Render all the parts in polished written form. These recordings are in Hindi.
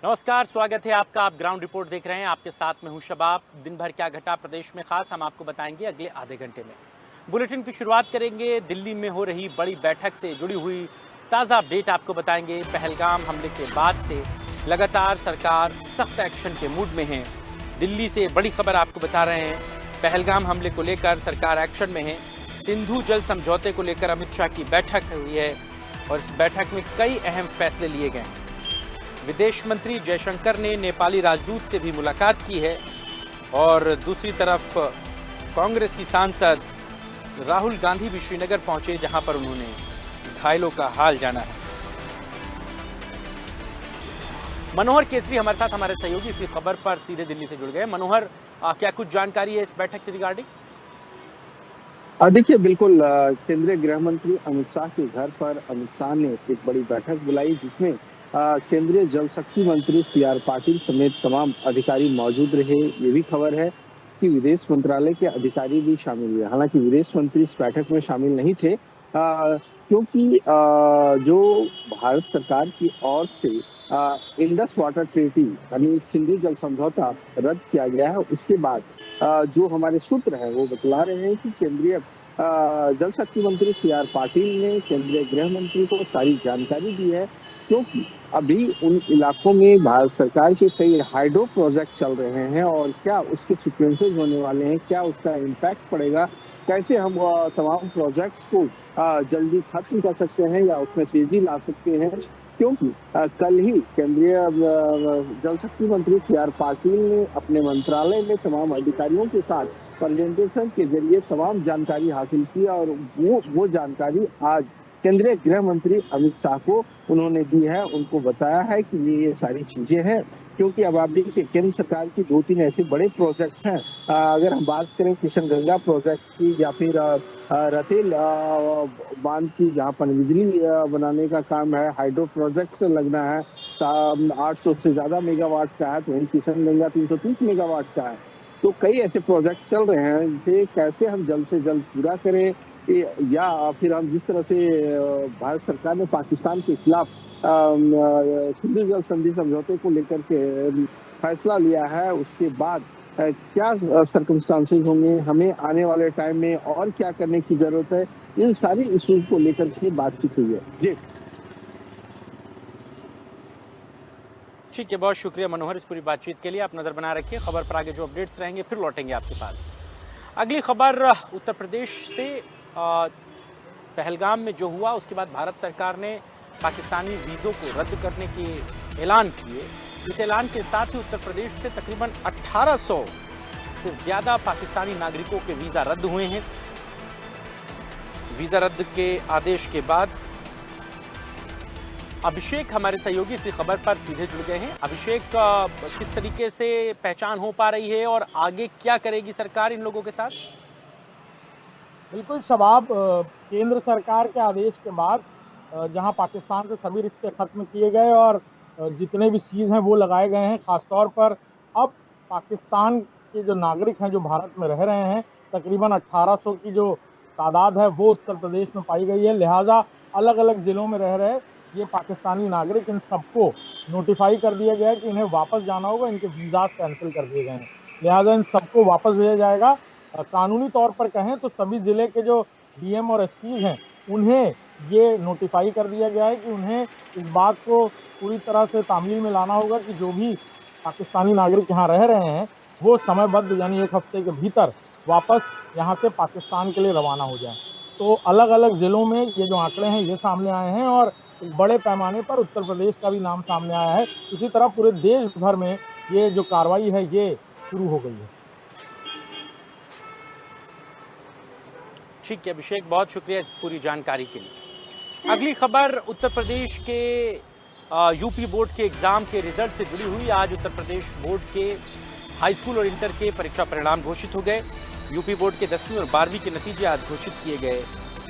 नमस्कार, स्वागत है आपका। आप ग्राउंड रिपोर्ट देख रहे हैं। आपके साथ में हूं शबाब। दिन भर क्या घटा प्रदेश में खास हम आपको बताएंगे अगले आधे घंटे में। बुलेटिन की शुरुआत करेंगे दिल्ली में हो रही बड़ी बैठक से जुड़ी हुई ताज़ा अपडेट आपको बताएंगे। पहलगाम हमले के बाद से लगातार सरकार सख्त एक्शन के मूड में है। दिल्ली से बड़ी खबर आपको बता रहे हैं। पहलगाम हमले को लेकर सरकार एक्शन में है। सिंधु जल समझौते को लेकर अमित शाह की बैठक हुई है और इस बैठक में कई अहम फैसले लिए गए हैं। विदेश मंत्री जयशंकर ने नेपाली राजदूत से भी मुलाकात की है और दूसरी तरफ कांग्रेसी सांसद राहुल गांधी भी श्रीनगर पहुंचे, जहां पर उन्होंने घायलों का हाल जाना है। मनोहर केसरी हमारे साथ, हमारे सहयोगी इसी खबर पर सीधे दिल्ली से जुड़ गए। मनोहर, क्या कुछ जानकारी है इस बैठक से रिगार्डिंग? देखिए, बिल्कुल केंद्रीय गृह मंत्री अमित शाह के घर पर अमित शाह ने एक बड़ी बैठक बुलाई, जिसमें केंद्रीय जल शक्ति मंत्री CR पाटिल समेत तमाम अधिकारी मौजूद रहे। ये भी खबर है कि विदेश मंत्रालय के अधिकारी भी शामिल हुए। हालांकि विदेश मंत्री इस बैठक में शामिल नहीं थे, क्योंकि जो भारत सरकार की ओर से इंडस वाटर ट्रीटी यानी सिंधु जल समझौता रद्द किया गया है, उसके बाद जो हमारे सूत्र हैं वो बतला रहे हैं कि केंद्रीय जल शक्ति मंत्री CR पाटिल ने केंद्रीय गृह मंत्री को सारी जानकारी दी है, क्योंकि अभी उन इलाकों में भारत सरकार के कई हाइड्रो प्रोजेक्ट चल रहे हैं और क्या उसके सीक्वेंसेज होने वाले हैं, क्या उसका इम्पैक्ट पड़ेगा, कैसे हम तमाम प्रोजेक्ट्स को जल्दी खत्म कर सकते हैं या उसमें तेजी ला सकते हैं। क्योंकि कल ही केंद्रीय जल शक्ति मंत्री CR पाटिल ने अपने मंत्रालय में तमाम अधिकारियों के साथ प्रेजेंटेशन के जरिए तमाम जानकारी हासिल की और वो जानकारी आज केंद्रीय गृह मंत्री अमित शाह को उन्होंने दी है। उनको बताया है कि ये सारी चीजें हैं, क्योंकि अब आप देखिए केंद्र सरकार की 2-3 ऐसे बड़े प्रोजेक्ट्स हैं। अगर हम बात करें किशनगंगा प्रोजेक्ट की या फिर रतेल बांध की, जहां पर बिजली बनाने का काम है, हाइड्रो प्रोजेक्ट से लगना है 800 से ज्यादा मेगावाट का है, तो वहीं किशनगंगा 330 मेगावाट का है। तो कई ऐसे प्रोजेक्ट चल रहे हैं जिसे कैसे हम जल्द से जल्द पूरा करें, या फिर हम जिस तरह से भारत सरकार ने पाकिस्तान के खिलाफ सिंधु जल संधि समझौते को लेकर के फैसला लिया है, उसके बाद क्या सर्कमस्टांसेस होंगे, हमें आने वाले टाइम में और क्या करने की जरूरत है, इन सारी इश्यूज को लेकर के बातचीत हुई है। जी ठीक है, बहुत शुक्रिया मनोहर इस पूरी बातचीत के लिए। आप नजर बना रखिए, खबर पर आगे जो अपडेट्स रहेंगे फिर लौटेंगे आपके पास। अगली खबर उत्तर प्रदेश से। पहलगाम में जो हुआ उसके बाद भारत सरकार ने पाकिस्तानी वीज़ों को रद्द करने के ऐलान किए। इस ऐलान के साथ ही उत्तर प्रदेश से तकरीबन 1800 से ज़्यादा पाकिस्तानी नागरिकों के वीज़ा रद्द हुए हैं। वीज़ा रद्द के आदेश के बाद अभिषेक हमारे सहयोगी इसी खबर पर सीधे जुड़ गए हैं। अभिषेक, किस तरीके से पहचान हो पा रही है और आगे क्या करेगी सरकार इन लोगों के साथ? बिल्कुल शबाब, केंद्र सरकार के आदेश के बाद जहां पाकिस्तान से सभी रिश्ते खत्म किए गए और जितने भी सीज हैं वो लगाए गए हैं, खासतौर पर अब पाकिस्तान के जो नागरिक हैं जो भारत में रह रहे हैं, तकरीबन 1800 की जो तादाद है वो उत्तर प्रदेश में पाई गई है। लिहाजा अलग अलग ज़िलों में रह रहे ये पाकिस्तानी नागरिक, इन सबको नोटिफाई कर दिया गया है कि इन्हें वापस जाना होगा, इनके वीज़ा कैंसिल कर दिए गए हैं। लिहाजा इन सबको वापस भेजा जाएगा। कानूनी तौर पर कहें तो सभी ज़िले के जो DM और SP हैं उन्हें ये नोटिफाई कर दिया गया है कि उन्हें इस बात को पूरी तरह से तामील में लाना होगा कि जो भी पाकिस्तानी नागरिक यहाँ रह रहे हैं वो समयबद्ध यानी 1 हफ्ते के भीतर वापस यहाँ से पाकिस्तान के लिए रवाना हो जाएं। तो अलग अलग ज़िलों में ये जो आंकड़े हैं ये सामने आए हैं और बड़े पैमाने पर उत्तर प्रदेश का भी नाम सामने आया है। इसी तरह पूरे देश भर में ये जो कार्रवाई है ये शुरू हो गई है। ठीक है अभिषेक, बहुत शुक्रिया इस पूरी जानकारी के लिए। अगली खबर उत्तर प्रदेश के यूपी बोर्ड के एग्जाम के रिजल्ट से जुड़ी हुई। आज उत्तर प्रदेश बोर्ड के हाई स्कूल और इंटर के परीक्षा परिणाम घोषित हो गए। यूपी बोर्ड के 10वीं और 12वीं के नतीजे आज घोषित किए गए।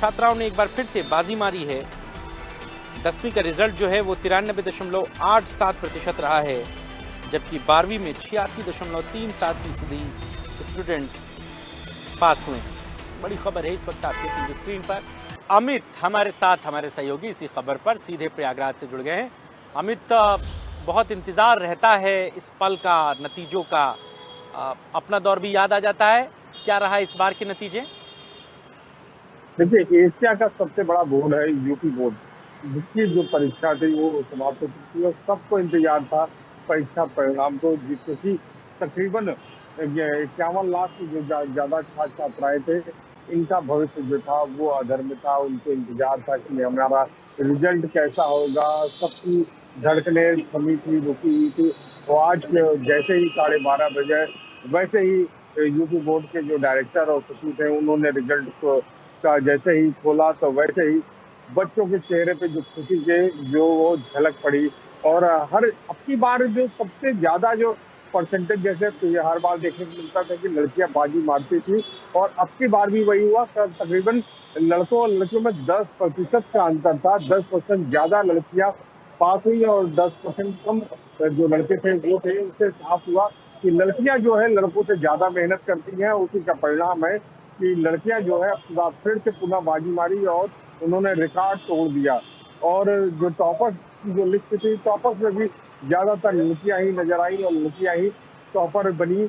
छात्राओं ने एक बार फिर से बाजी मारी है। 10वीं का रिजल्ट जो है वो 93.87% रहा है, जबकि 12वीं में 86.37% स्टूडेंट्स पास हुए। बड़ी खबर है इस वक्त आपके टीवी स्क्रीन पर। अमित हमारे साथ, हमारे सहयोगी इसी खबर पर सीधे प्रयागराज से जुड़ गए हैं। अमित, बहुत इंतज़ार रहता है इस पल का, नतीजों का। अपना दौर भी याद आ जाता है। क्या रहा इस बार के नतीजे? देखिए, एशिया का सबसे बड़ा बोर्ड है यूपी बोर्ड, जिसकी जो परीक्षा थी वो समाप्त हो चुकी है और सबको इंतजार था परीक्षा परिणाम को, क्योंकि तकरीबन 51 लाख की जो ज्यादा छात्र छात्राएं थे, इनका भविष्य जो था वो अधर में था। उनको इंतजार था कि हमारा रिजल्ट कैसा होगा। सबकी धड़कने थमी थी, रुकी हुई थी। तो आज जैसे ही 12:30 बजे, वैसे ही यूपी बोर्ड के जो डायरेक्टर और सचिव थे, उन्होंने रिजल्ट को का जैसे ही खोला तो वैसे ही बच्चों के चेहरे पे जो खुशी के जो वो झलक पड़ी। और हर अब की बार जो सबसे ज्यादा जो परसेंटेज, जैसे तो ये हर बार देखने को मिलता था कि लड़कियां बाजी मारती थी, और अब की बार भी वही हुआ। तकरीबन लड़कों और लड़कियों में 10% का अंतर था। 10% ज्यादा लड़कियां पास हुई और 10% कम जो लड़के थे वो थे। उससे साफ हुआ कि लड़कियां जो है लड़कों से ज्यादा मेहनत करती हैं। उसी का परिणाम है कि लड़कियां जो है फिर से पुनः बाजी मारी और उन्होंने रिकॉर्ड तोड़ दिया। और जो टॉपर्स की जो लिस्ट थी, टॉपर्स में भी ज्यादातर लड़कियां ही नजर आई और लड़कियां ही टॉपर बनी।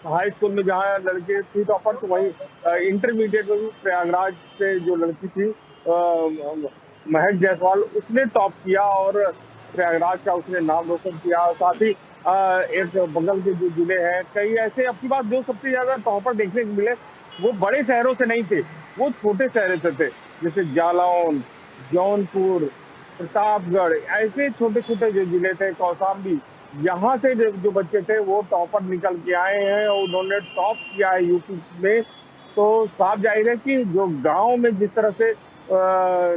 हाई स्कूल में जहाँ लड़के थी टॉपर, तो वही इंटरमीडिएट में भी प्रयागराज से जो लड़की थी महक जायसवाल, उसने टॉप किया और प्रयागराज का उसने नाम रोशन किया। और साथ ही एक बगल के जो जिले हैं कई ऐसे, अब की बात जो सबसे ज्यादा टॉपर देखने को मिले वो बड़े शहरों से नहीं थे, वो छोटे शहरों से थे, जैसे जालौन, जौनपुर, प्रतापगढ़, ऐसे छोटे छोटे जो जिले थे, कौशाम्बी, यहाँ से जो बच्चे थे वो टॉपर निकल के आए हैं और उन्होंने टॉप किया है यूपी में। तो साफ जाहिर है कि जो गांव में जिस तरह से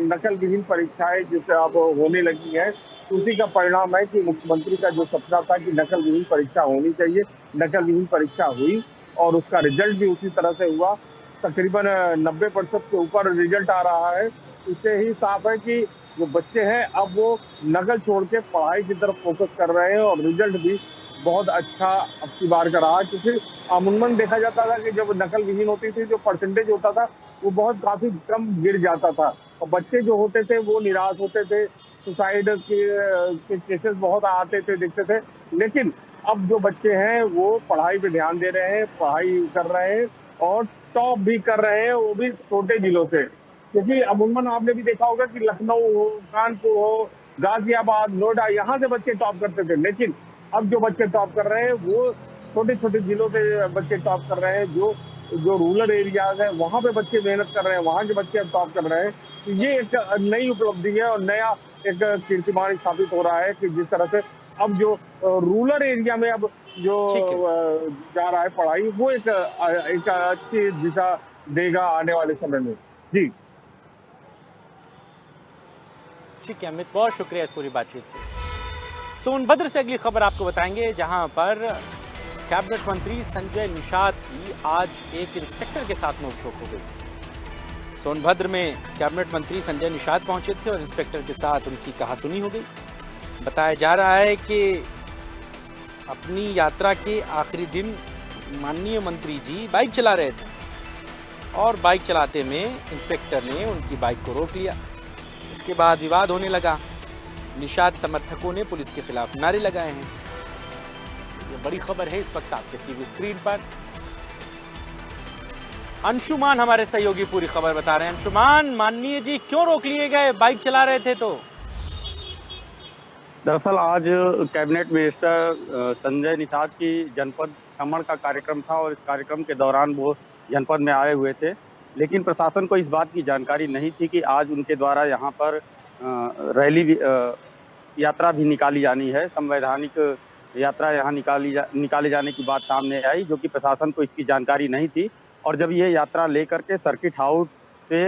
नकल विहीन परीक्षाएं जिससे अब होने लगी है, उसी का परिणाम है कि मुख्यमंत्री का जो सपना था कि नकल विहीन परीक्षा होनी चाहिए, नकल विहीन परीक्षा हुई और उसका रिजल्ट भी उसी तरह से हुआ। तकरीबन 90% के ऊपर रिजल्ट आ रहा है। इससे ही साफ है कि जो बच्चे हैं अब वो नकल छोड़ के पढ़ाई की तरफ फोकस कर रहे हैं और रिजल्ट भी बहुत अच्छा अब की बार का रहा। क्योंकि अमूमन देखा जाता था कि जब नकल विहीन होती थी, जो परसेंटेज होता था वो बहुत काफी कम गिर जाता था और बच्चे जो होते थे वो निराश होते थे, सुसाइड के केसेस बहुत आते थे, दिखते थे। लेकिन अब जो बच्चे हैं वो पढ़ाई पे ध्यान दे रहे हैं, पढ़ाई कर रहे हैं और टॉप भी कर रहे हैं, वो भी छोटे जिलों से। क्योंकि अमूमन आपने भी देखा होगा कि लखनऊ हो, कानपुर हो, गाजियाबाद, नोएडा, यहाँ से बच्चे टॉप करते थे। लेकिन अब जो बच्चे टॉप कर रहे हैं वो छोटे छोटे जिलों से बच्चे टॉप कर रहे हैं। जो जो रूरल एरियाज है वहाँ पे बच्चे मेहनत कर रहे हैं, वहाँ के बच्चे अब टॉप कर रहे हैं। तो ये एक नई उपलब्धि है और नया एक कीर्तिमान स्थापित हो रहा है कि जिस तरह से अब जो रूरल एरिया में अब जो जा रहा है पढ़ाई, वो एक अच्छी दिशा देगा आने वाले समय में। जी ठीक है अमित, बहुत शुक्रिया इस पूरी बातचीत के लिए। सोनभद्र से अगली खबर आपको बताएंगे, जहां पर कैबिनेट मंत्री संजय निषाद की आज एक इंस्पेक्टर के साथ नोकझोंक हो गई। सोनभद्र में कैबिनेट मंत्री संजय निषाद पहुंचे थे और इंस्पेक्टर के साथ उनकी कहासुनी हो गई। बताया जा रहा है कि अपनी यात्रा के आखिरी दिन माननीय मंत्री जी बाइक चला रहे थे और बाइक चलाते में इंस्पेक्टर ने उनकी बाइक को रोक लिया। इसके बाद विवाद होने लगा। निषाद समर्थकों ने पुलिस के खिलाफ नारे लगाए हैं। ये बड़ी खबर है इस वक्त आपके टीवी स्क्रीन पर। अंशुमान हमारे सहयोगी पूरी खबर बता रहे हैं। अंशुमान, माननीय जी क्यों रोक लिए गए, बाइक चला रहे थे तो? दरअसल आज कैबिनेट मिनिस्टर संजय निषाद की जनपद भ्रमण का कार्यक्रम था और इस कार्यक्रम के दौरान वो जनपद में आए हुए थे। लेकिन प्रशासन को इस बात की जानकारी नहीं थी कि आज उनके द्वारा यहाँ पर रैली यात्रा भी निकाली जानी है। संवैधानिक यात्रा यहाँ निकाले जाने की बात सामने आई, जो कि प्रशासन को इसकी जानकारी नहीं थी। और जब ये यात्रा लेकर के सर्किट हाउस से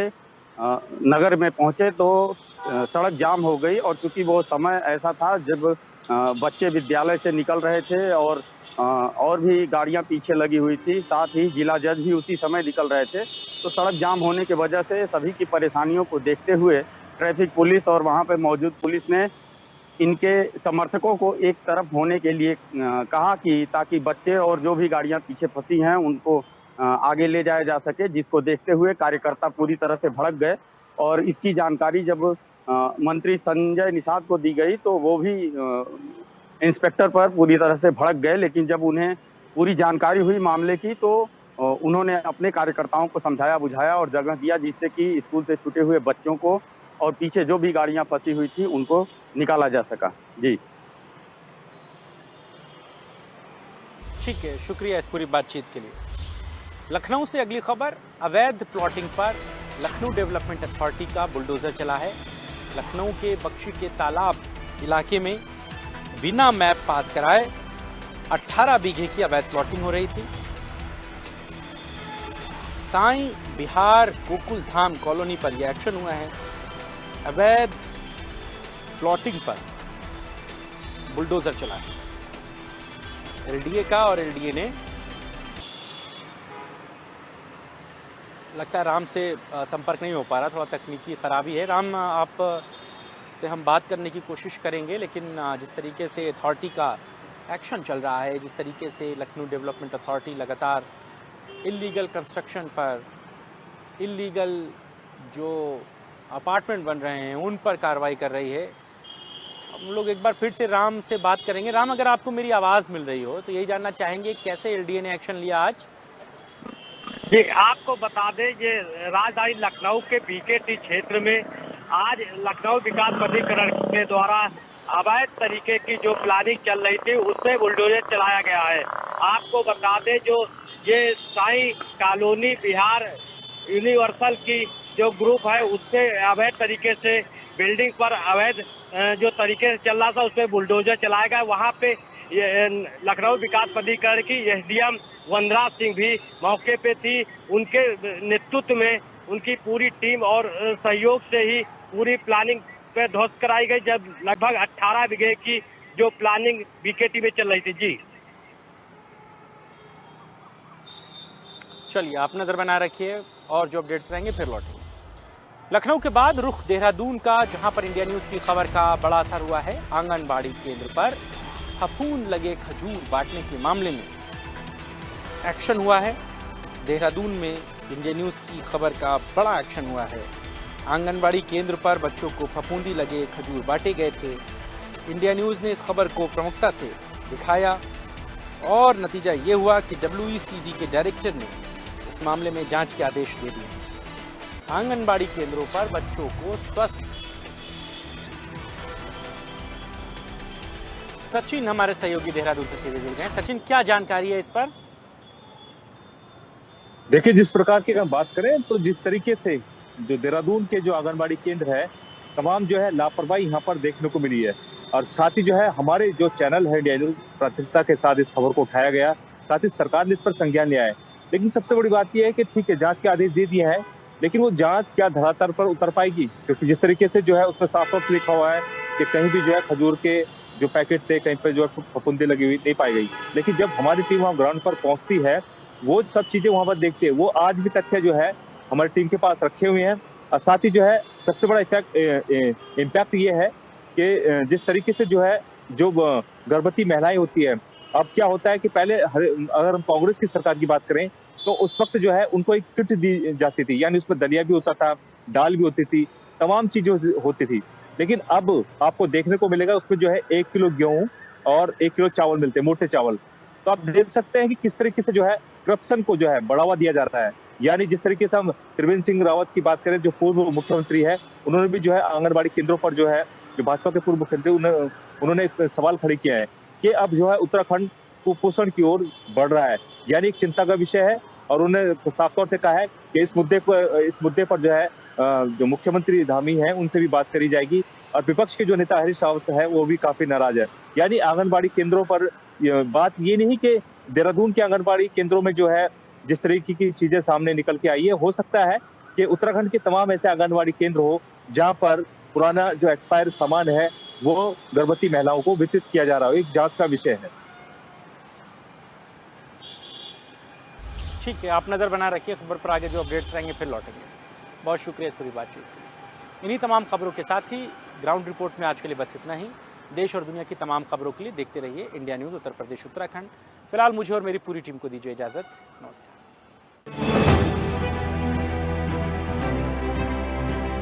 नगर में पहुंचे तो सड़क जाम हो गई। और चूंकि वो समय ऐसा था जब बच्चे विद्यालय से निकल रहे थे और भी गाड़ियां पीछे लगी हुई थी, साथ ही जिला जज भी उसी समय निकल रहे थे, तो सड़क जाम होने की वजह से सभी की परेशानियों को देखते हुए ट्रैफिक पुलिस और वहां पर मौजूद पुलिस ने इनके समर्थकों को एक तरफ होने के लिए कहा कि ताकि बच्चे और जो भी गाड़ियां पीछे फंसी हैं उनको आगे ले जाया जा सके, जिसको देखते हुए कार्यकर्ता पूरी तरह से भड़क गए। और इसकी जानकारी जब मंत्री संजय निषाद को दी गई तो वो भी इंस्पेक्टर पर पूरी तरह से भड़क गए। लेकिन जब उन्हें पूरी जानकारी हुई मामले की तो उन्होंने अपने कार्यकर्ताओं को समझाया बुझाया और जगह दिया, जिससे कि स्कूल से छूटे हुए बच्चों को और पीछे जो भी गाड़ियां फंसी हुई थी उनको निकाला जा सका। जी ठीक है, शुक्रिया इस पूरी बातचीत के लिए। लखनऊ से अगली खबर, अवैध प्लॉटिंग पर लखनऊ डेवलपमेंट अथॉरिटी का बुलडोजर चला है। लखनऊ के बख्शी के तालाब इलाके में बिना मैप पास कराए 18 बीघे की अवैध प्लॉटिंग हो रही थी। साईं बिहार गोकुल धाम कॉलोनी पर यह एक्शन हुआ है। अवैध प्लॉटिंग पर बुलडोजर चला है एलडीए का, और एलडीए ने, लगता है राम से संपर्क नहीं हो पा रहा, थोड़ा तकनीकी खराबी है। राम, आप से हम बात करने की कोशिश करेंगे, लेकिन जिस तरीके से अथॉरिटी का एक्शन चल रहा है, जिस तरीके से लखनऊ डेवलपमेंट अथॉरिटी लगातार इल्लीगल कंस्ट्रक्शन पर, इल्लीगल जो अपार्टमेंट बन रहे हैं उन पर कार्रवाई कर रही है, हम लोग एक बार फिर से राम से बात करेंगे। राम, अगर आपको मेरी आवाज़ मिल रही हो तो यही जानना चाहेंगे कैसे एलडीए ने एक्शन लिया आज? जी, आपको बता दें ये राजधानी लखनऊ के बीकेटी क्षेत्र में आज लखनऊ विकास प्राधिकरण के द्वारा अवैध तरीके की जो प्लानिंग चल रही थी उससे बुलडोजर चलाया गया है। आपको बता दें जो ये साईं कॉलोनी बिहार यूनिवर्सल की जो ग्रुप है उससे अवैध तरीके से बिल्डिंग पर अवैध जो तरीके से चल रहा था उसमें बुलडोजर चलाया गया। वहाँ पे लखनऊ विकास प्राधिकरण की एसडीएम वनराज सिंह भी मौके पे थी। उनके नेतृत्व में उनकी पूरी टीम और सहयोग से ही पूरी प्लानिंग पे ध्वस्त कराई गई, जब लगभग 18 बीघे की जो प्लानिंग बीकेटी में चल रही थी। जी चलिए, आप नजर बना रखिए और जो अपडेट्स रहेंगे फिर लौटेंगे। लखनऊ के बाद रुख देहरादून का, जहां पर इंडिया न्यूज की खबर का बड़ा असर हुआ है। आंगनबाड़ी केंद्र पर फफूंद लगे खजूर बांटने के मामले में एक्शन हुआ है। देहरादून में इंडिया न्यूज की खबर का बड़ा एक्शन हुआ है। आंगनबाड़ी केंद्र पर बच्चों को फफूंदी लगे खजूर बांटे गए थे। इंडिया न्यूज ने इस खबर को प्रमुखता से दिखाया और नतीजा ये हुआ कि WECG के डायरेक्टर ने इस मामले में जांच के आदेश दे दिए। आंगनबाड़ी केंद्रों पर बच्चों को स्वस्थ। सचिन हमारे सहयोगी देहरादून से सीधे जुड़ गए। सचिन, क्या जानकारी है इस पर? देखिए, जिस प्रकार की हम बात करें तो जिस तरीके से जो देहरादून के जो आंगनबाड़ी केंद्र है, तमाम जो है लापरवाही यहाँ पर देखने को मिली है। और साथ ही जो है हमारे जो चैनल है इंडिया न्यूज प्राथमिकता के साथ इस खबर को उठाया गया, साथ ही सरकार ने इस पर संज्ञान लिया है। लेकिन सबसे बड़ी बात यह है कि ठीक है, जांच के आदेश दे दिए हैं, लेकिन वो जांच क्या धरातल पर उतर पाएगी? क्योंकि जिस तरीके से जो है उसमें साफ साफ लिखा हुआ है कि कहीं भी जो है खजूर के जो पैकेट थे कहीं पर जो है फफूंदी लगी हुई नहीं पाई गई। लेकिन जब हमारी टीम वहाँ ग्राउंड पर पहुंचती है, वो सब चीजें वहाँ पर देखते हैं, वो आज भी तथ्य जो है हमारी टीम के पास रखे हुए हैं। और साथ ही जो है सबसे बड़ा इम्पैक्ट ये है कि जिस तरीके से जो है जो गर्भवती महिलाएं होती है, अब क्या होता है कि पहले अगर हम कांग्रेस की सरकार की बात करें तो उस वक्त जो है उनको एक किट दी जाती थी, यानी उसमें दलिया भी होता था, दाल भी होती थी, तमाम चीजें होती थी। लेकिन अब आपको देखने को मिलेगा उसमें जो है 1 किलो गेहूं और 1 किलो चावल मिलते हैं, मोटे चावल। तो आप देख सकते हैं कि किस तरीके से जो है करप्शन को जो है बढ़ावा दिया जा रहा है। यानी जिस तरीके से हम त्रिवेंद्र सिंह रावत की बात करें, जो पूर्व मुख्यमंत्री है, उन्होंने भी जो है आंगनबाड़ी केंद्रों पर जो है जो भाजपा के पूर्व मुख्यमंत्री उन्होंने एक सवाल खड़े किया है कि अब जो है उत्तराखंड कुपोषण की ओर बढ़ रहा है, यानी एक चिंता का विषय है। और उन्होंने साफ तौर से कहा है कि इस मुद्दे पर जो है जो मुख्यमंत्री धामी हैं उनसे भी बात करी जाएगी। और विपक्ष के जो नेता हरीश रावत है वो भी काफी नाराज है। यानी आंगनबाड़ी केंद्रों पर बात ये नहीं कि देहरादून के आंगनबाड़ी केंद्रों में जो है जिस तरीके की चीजें सामने निकल के आई है, हो सकता है कि उत्तराखंड के तमाम ऐसे आंगनबाड़ी केंद्र हो जहां पर पुराना जो एक्सपायर सामान है वो गर्भवती महिलाओं को वितरित किया जा रहा हो। एक जांच का विषय है। ठीक है, आप नज़र बना रखिए खबर पर, आगे जो अपडेट्स रहेंगे फिर लौटेंगे। बहुत शुक्रिया इस पूरी बातचीत के लिए। इन्हीं तमाम खबरों के साथ ही ग्राउंड रिपोर्ट में आज के लिए बस इतना ही। देश और दुनिया की तमाम खबरों के लिए देखते रहिए इंडिया न्यूज़ उत्तर प्रदेश उत्तराखंड। फिलहाल मुझे और मेरी पूरी टीम को दीजिए इजाज़त। नमस्कार।